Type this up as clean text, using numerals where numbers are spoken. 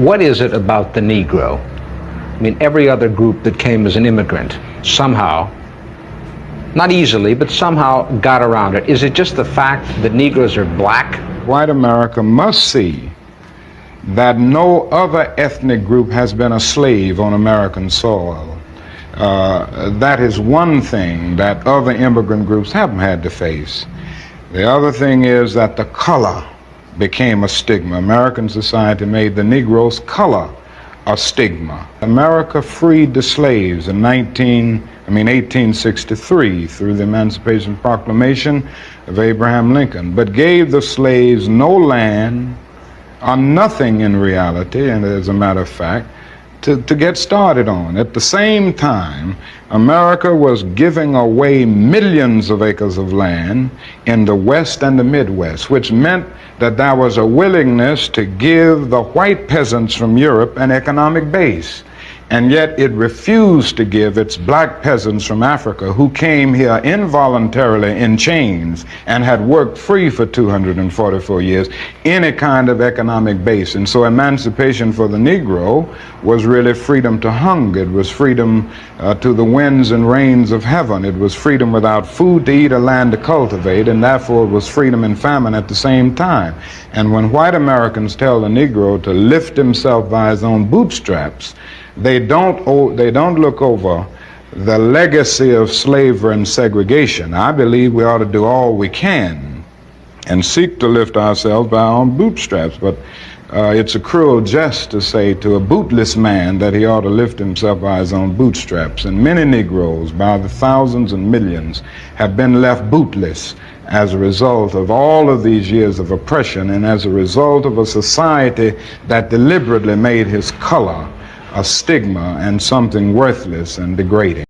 What is it about the Negro? I mean, every other group that came as an immigrant somehow, not easily, but somehow got around it. Is it just the fact that Negroes are black? White America must see that no other ethnic group has been a slave on American soil. That is one thing that other immigrant groups haven't had to face. The other thing is that the color became a stigma. American society made the Negro's color a stigma. America freed the slaves in 1863 through the Emancipation Proclamation of Abraham Lincoln, but gave the slaves no land or nothing in reality, and as a matter of fact, to get started on. At the same time, America was giving away millions of acres of land in the West and the Midwest, which meant that there was a willingness to give the white peasants from Europe an economic base. And yet it refused to give its black peasants from Africa, who came here involuntarily in chains and had worked free for 244 years, any kind of economic base. And so emancipation for the Negro was really freedom to hunger. It was freedom to the winds and rains of heaven. It was freedom without food to eat or land to cultivate, and therefore it was freedom and famine at the same time. And when white Americans tell the Negro to lift himself by his own bootstraps, they don't look over the legacy of slavery and segregation. I believe we ought to do all we can and seek to lift ourselves by our own bootstraps, but it's a cruel jest to say to a bootless man that he ought to lift himself by his own bootstraps. And many Negroes, by the thousands and millions, have been left bootless as a result of all of these years of oppression and as a result of a society that deliberately made his color a stigma and something worthless and degrading.